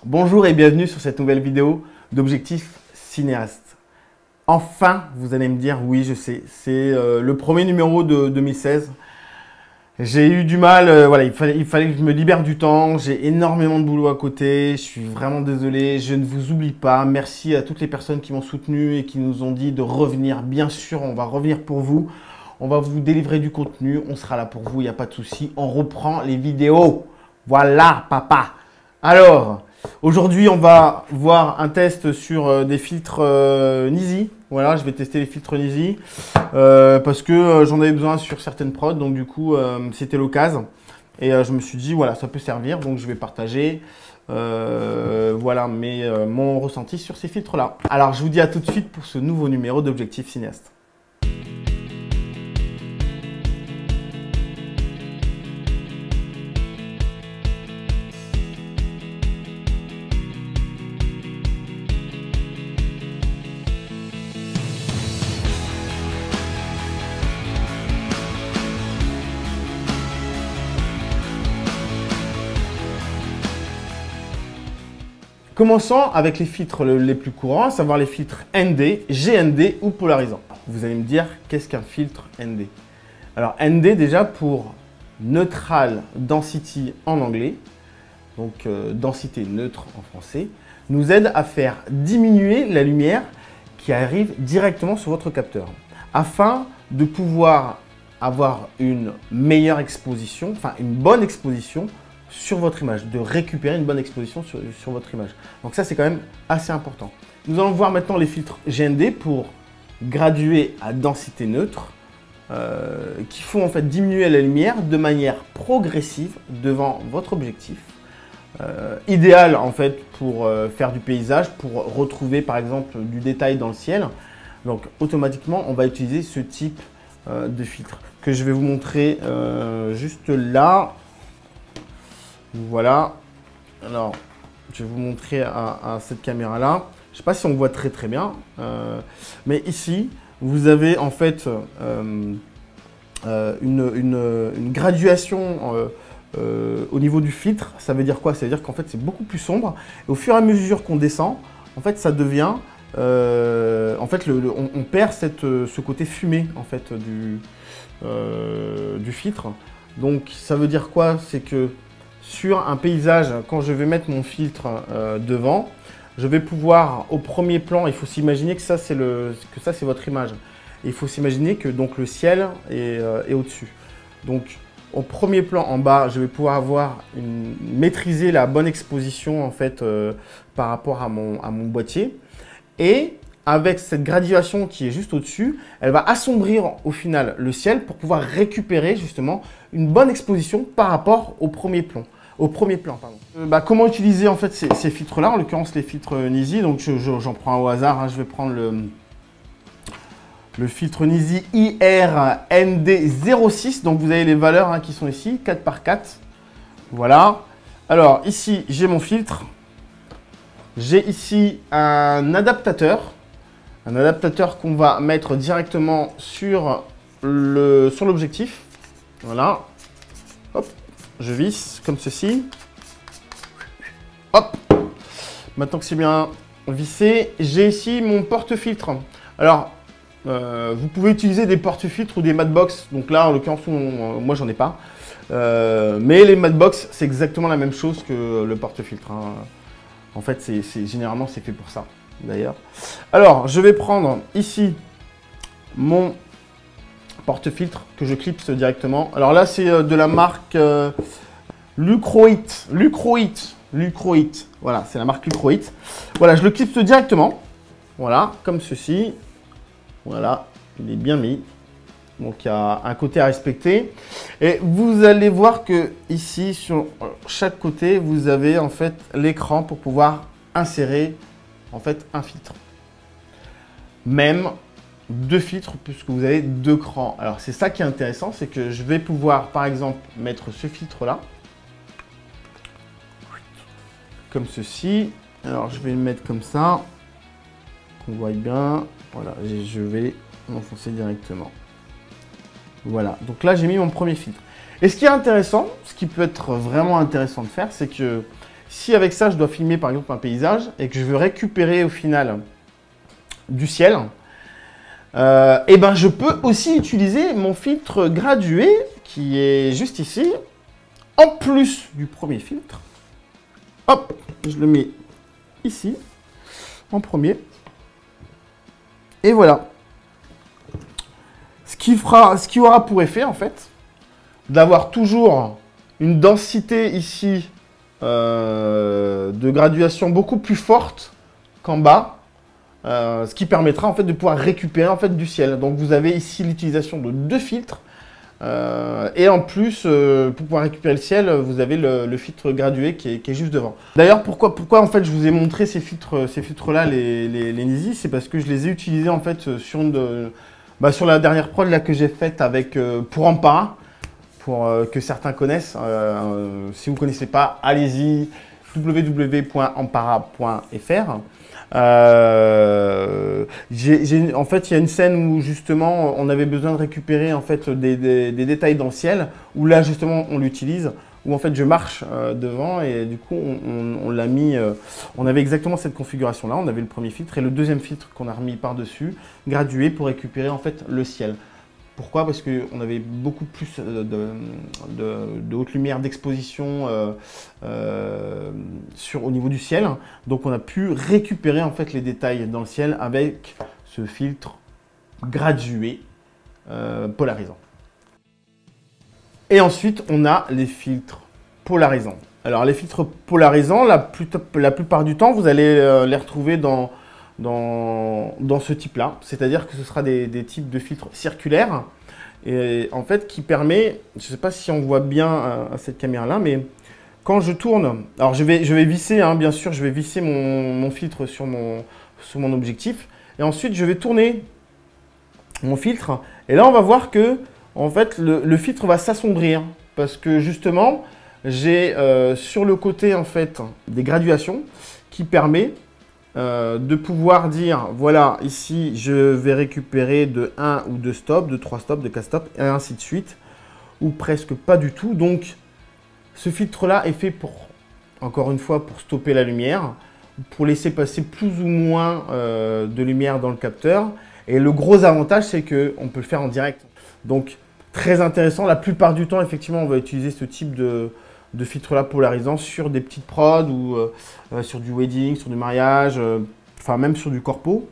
Bonjour et bienvenue sur cette nouvelle vidéo d'Objectif Cinéaste. Enfin, vous allez me dire, oui je sais, c'est le premier numéro de 2016. J'ai eu du mal, voilà, il fallait que je me libère du temps, j'ai énormément de boulot à côté, je suis vraiment désolé, je ne vous oublie pas. Merci à toutes les personnes qui m'ont soutenu et qui nous ont dit de revenir. Bien sûr, on va revenir pour vous, on va vous délivrer du contenu, on sera là pour vous, il n'y a pas de souci, on reprend les vidéos. Voilà, papa. Alors, aujourd'hui, on va voir un test sur des filtres Nisi. Voilà, je vais tester les filtres Nisi parce que j'en avais besoin sur certaines prods. Donc, du coup, c'était l'occasion. Et je me suis dit, voilà, ça peut servir. Donc, je vais partager voilà, mon ressenti sur ces filtres-là. Alors, je vous dis à tout de suite pour ce nouveau numéro d'Objectif Cinéaste. Commençons avec les filtres les plus courants, à savoir les filtres ND, GND ou polarisants. Vous allez me dire, qu'est-ce qu'un filtre ND? Alors ND déjà pour Neutral Density en anglais, donc densité neutre en français, nous aide à faire diminuer la lumière qui arrive directement sur votre capteur, afin de pouvoir avoir une meilleure exposition, enfin une bonne exposition sur votre image, de récupérer une bonne exposition sur votre image. Donc ça, c'est quand même assez important. Nous allons voir maintenant les filtres GND pour graduer à densité neutre, qui font en fait diminuer la lumière de manière progressive devant votre objectif. Idéal en fait pour faire du paysage, pour retrouver par exemple du détail dans le ciel. Donc automatiquement, on va utiliser ce type de filtre que je vais vous montrer juste là. Voilà, alors je vais vous montrer à cette caméra-là. Je ne sais pas si on voit très bien, mais ici, vous avez en fait une graduation au niveau du filtre. Ça veut dire quoi? Ça veut dire qu'en fait, c'est beaucoup plus sombre. Et au fur et à mesure qu'on descend, en fait, ça devient... en fait, on perd ce côté fumé en fait, du filtre. Donc, ça veut dire quoi? C'est que sur un paysage, quand je vais mettre mon filtre devant, je vais pouvoir, au premier plan, il faut s'imaginer que ça c'est votre image. Et il faut s'imaginer que donc, le ciel est au-dessus. Donc au premier plan en bas, je vais pouvoir maîtriser la bonne exposition en fait, par rapport à mon boîtier. Et avec cette graduation qui est juste au-dessus, elle va assombrir au final le ciel pour pouvoir récupérer justement une bonne exposition par rapport au premier plan. Comment utiliser en fait ces filtres-là, en l'occurrence les filtres Nisi. Donc j'en prends au hasard, hein. Je vais prendre le filtre Nisi IR-ND06. Donc vous avez les valeurs hein, qui sont ici, 4 par 4. Voilà. Alors ici, j'ai mon filtre. J'ai ici un adaptateur. Un adaptateur qu'on va mettre directement sur l'objectif. Voilà. Hop. Je visse comme ceci. Hop. Maintenant que c'est bien vissé, j'ai ici mon porte-filtre. Alors, vous pouvez utiliser des porte-filtres ou des matbox. Donc là, en l'occurrence, moi, j'en ai pas. Mais les matbox, c'est exactement la même chose que le porte-filtre. Hein. En fait, généralement, c'est fait pour ça, d'ailleurs. Alors, je vais prendre ici mon porte-filtre que je clipse directement. Alors là, c'est de la marque Lucrohit. Voilà, c'est la marque Lucrohit. Voilà, je le clipse directement. Voilà, comme ceci. Voilà, il est bien mis. Donc, il y a un côté à respecter. Et vous allez voir que ici, sur chaque côté, vous avez en fait l'écran pour pouvoir insérer en fait un filtre. Même 2 filtres puisque vous avez 2 crans. Alors c'est ça qui est intéressant, c'est que je vais pouvoir par exemple mettre ce filtre là comme ceci. Alors je vais le mettre comme ça qu'on voit bien. Voilà, je vais l'enfoncer directement. Voilà, donc là j'ai mis mon premier filtre. Et ce qui est intéressant, ce qui peut être vraiment intéressant de faire, c'est que si avec ça, je dois filmer par exemple un paysage et que je veux récupérer au final du ciel, et ben je peux aussi utiliser mon filtre gradué qui est juste ici, en plus du premier filtre. Hop, je le mets ici, en premier. Et voilà. Ce qui aura pour effet, en fait, d'avoir toujours une densité ici de graduation beaucoup plus forte qu'en bas. Ce qui permettra en fait de pouvoir récupérer en fait du ciel. Donc vous avez ici l'utilisation de 2 filtres et en plus pour pouvoir récupérer le ciel, vous avez le filtre gradué qui est juste devant. D'ailleurs pourquoi en fait je vous ai montré ces filtres là, les Nisi, c'est parce que je les ai utilisés en fait sur la dernière prod là que j'ai faite avec pour Ampara, pour que certains connaissent. Si vous ne connaissez pas, allez-y, www.ampara.fr. En fait, il y a une scène où justement on avait besoin de récupérer en fait des détails dans le ciel, où là justement on l'utilise, où en fait je marche devant et du coup on l'a mis, on avait exactement cette configuration là, on avait le premier filtre et le deuxième filtre qu'on a remis par-dessus, gradué pour récupérer en fait le ciel. Pourquoi? Parce qu'on avait beaucoup plus de haute lumière d'exposition au niveau du ciel. Donc on a pu récupérer en fait les détails dans le ciel avec ce filtre gradué polarisant. Et ensuite, on a les filtres polarisants. Alors les filtres polarisants, la plupart du temps, vous allez les retrouver dans ce type-là, c'est-à-dire que ce sera des types de filtres circulaires et en fait qui permet, je ne sais pas si on voit bien à cette caméra-là, mais quand je tourne, alors je vais visser, hein, bien sûr, je vais visser mon filtre sur mon objectif et ensuite je vais tourner mon filtre et là on va voir que en fait le filtre va s'assombrir parce que justement j'ai sur le côté en fait des graduations qui permet de pouvoir dire, voilà, ici, je vais récupérer de 1 ou 2 stops, de 3 stops, de 4 stops, et ainsi de suite, ou presque pas du tout. Donc, ce filtre-là est fait pour, encore une fois, pour stopper la lumière, pour laisser passer plus ou moins de lumière dans le capteur. Et le gros avantage, c'est qu'on peut le faire en direct. Donc, très intéressant. La plupart du temps, effectivement, on va utiliser ce type de filtre là polarisant sur des petites prods ou sur du wedding, sur du mariage, enfin même sur du corpo.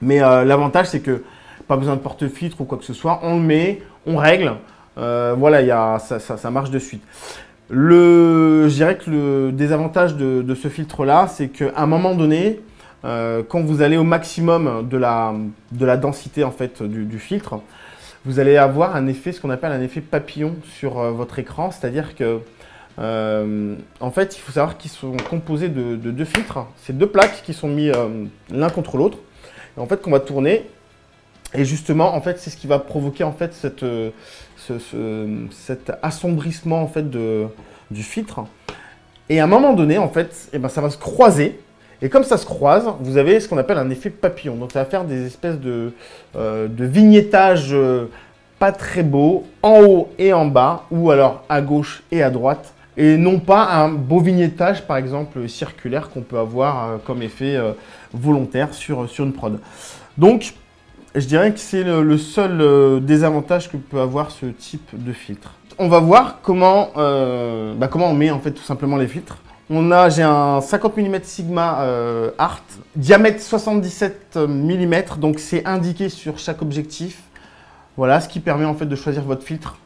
Mais l'avantage c'est que pas besoin de porte-filtre ou quoi que ce soit, on le met, on règle, voilà, ça marche de suite. Je dirais que le désavantage de ce filtre là, c'est qu'à un moment donné, quand vous allez au maximum de la densité en fait du filtre, vous allez avoir un effet, ce qu'on appelle un effet papillon sur votre écran, c'est-à-dire que en fait, il faut savoir qu'ils sont composés de 2 filtres. C'est 2 plaques qui sont mis l'un contre l'autre. Et en fait, qu'on va tourner. Et justement, en fait, c'est ce qui va provoquer en fait cet assombrissement en fait du filtre. Et à un moment donné, en fait, eh ben, ça va se croiser. Et comme ça se croise, vous avez ce qu'on appelle un effet papillon. Donc, ça va faire des espèces de vignettage pas très beau, en haut et en bas, ou alors à gauche et à droite. Et non pas un beau vignettage, par exemple, circulaire qu'on peut avoir comme effet volontaire sur une prod. Donc, je dirais que c'est le seul désavantage que peut avoir ce type de filtre. On va voir comment on met en fait tout simplement les filtres. J'ai un 50 mm Sigma Art, diamètre 77 mm, donc c'est indiqué sur chaque objectif. Voilà, ce qui permet en fait de choisir votre filtre.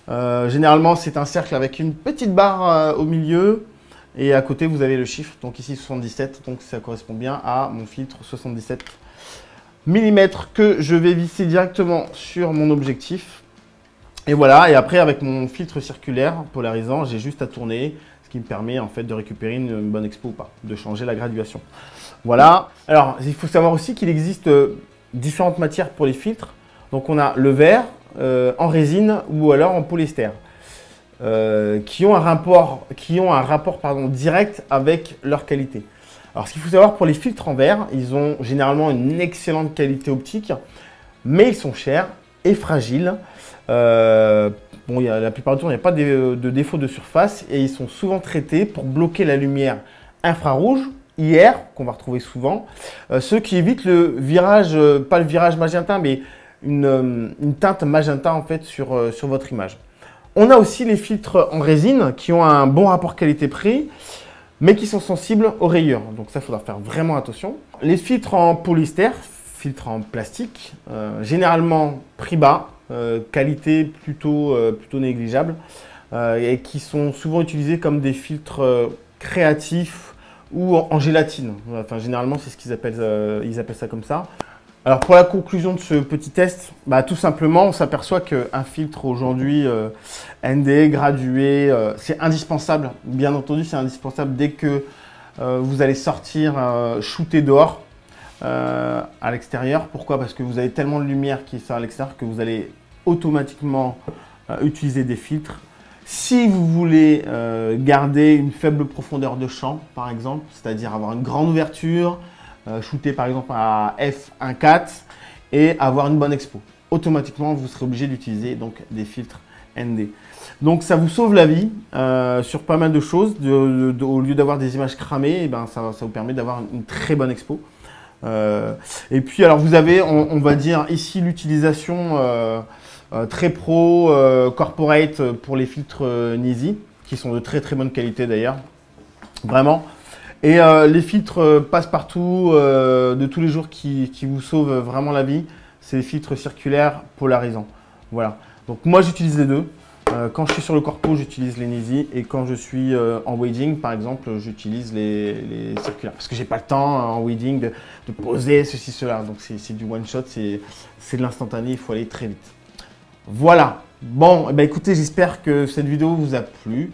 Généralement, c'est un cercle avec une petite barre au milieu et à côté, vous avez le chiffre. Donc ici, 77, donc ça correspond bien à mon filtre 77 mm que je vais visser directement sur mon objectif. Et voilà, et après, avec mon filtre circulaire polarisant, j'ai juste à tourner, ce qui me permet en fait de récupérer une bonne expo ou pas, de changer la graduation. Voilà. Alors, il faut savoir aussi qu'il existe différentes matières pour les filtres. Donc, on a le verre, en résine ou alors en polyester, qui ont un rapport direct avec leur qualité. Alors, ce qu'il faut savoir pour les filtres en verre, ils ont généralement une excellente qualité optique, mais ils sont chers et fragiles. Bon, la plupart du temps, il n'y a pas de défaut de surface et ils sont souvent traités pour bloquer la lumière infrarouge, IR, qu'on va retrouver souvent, ce qui évite le virage, pas le virage magenta, mais une teinte magenta en fait sur votre image. On a aussi les filtres en résine qui ont un bon rapport qualité-prix, mais qui sont sensibles aux rayures. Donc ça, il faudra faire vraiment attention. Les filtres en polyester, filtres en plastique, généralement prix bas, qualité plutôt négligeable, et qui sont souvent utilisés comme des filtres créatifs ou en gélatine. Enfin, généralement, c'est ce qu'ils appellent, ils appellent ça comme ça. Alors, pour la conclusion de ce petit test, tout simplement, on s'aperçoit qu'un filtre aujourd'hui ND, gradué, c'est indispensable. Bien entendu, c'est indispensable dès que vous allez sortir, shooter dehors, à l'extérieur. Pourquoi? Parce que vous avez tellement de lumière qui sort à l'extérieur que vous allez automatiquement utiliser des filtres. Si vous voulez garder une faible profondeur de champ, par exemple, c'est-à-dire avoir une grande ouverture, shooter par exemple à f1.4 et avoir une bonne expo, automatiquement vous serez obligé d'utiliser donc des filtres ND. Donc ça vous sauve la vie sur pas mal de choses. Au lieu d'avoir des images cramées, ça vous permet d'avoir une très bonne expo. Et puis alors vous avez, on va dire ici l'utilisation très pro, corporate pour les filtres Nisi, qui sont de très bonne qualité d'ailleurs, vraiment. Et les filtres passe-partout de tous les jours qui vous sauvent vraiment la vie, c'est les filtres circulaires polarisants. Voilà. Donc moi j'utilise les deux. Quand je suis sur le corpo, j'utilise les Nisi, et quand je suis en wedding, par exemple, j'utilise les circulaires. Parce que j'ai pas le temps en wedding de poser ceci, cela. Donc c'est du one shot, c'est de l'instantané, il faut aller très vite. Voilà. Bon, écoutez, j'espère que cette vidéo vous a plu.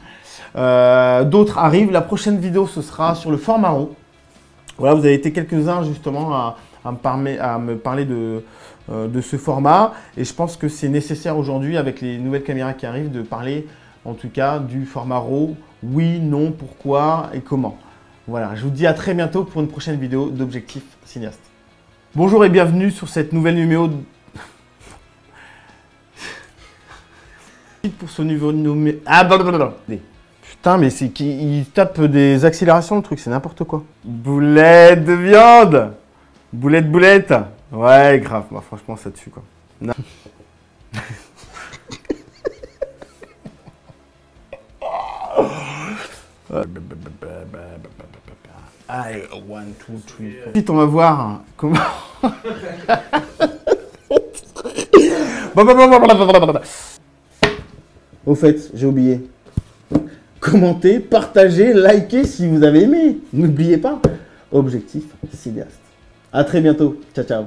D'autres arrivent. La prochaine vidéo, ce sera sur le format RAW. Voilà, vous avez été quelques-uns justement à me parler de ce format. Et je pense que c'est nécessaire aujourd'hui, avec les nouvelles caméras qui arrivent, de parler en tout cas du format RAW. Oui, non, pourquoi et comment. Voilà, je vous dis à très bientôt pour une prochaine vidéo d'Objectif Cinéaste. Bonjour et bienvenue sur cette nouvelle numéro de... pour ce nouveau numéro... Ah, blablabla. Putain, mais c'est qu'il tape des accélérations, le truc, c'est n'importe quoi. Boulette de viande. Boulette. Ouais, grave. Bah, franchement, ça tue, quoi. Non. Allez, 1, 2, 3, 4. Ensuite, on va voir comment... Au fait, j'ai oublié. Commentez, partagez, likez si vous avez aimé. N'oubliez pas, Objectif Cinéaste. À très bientôt. Ciao, ciao.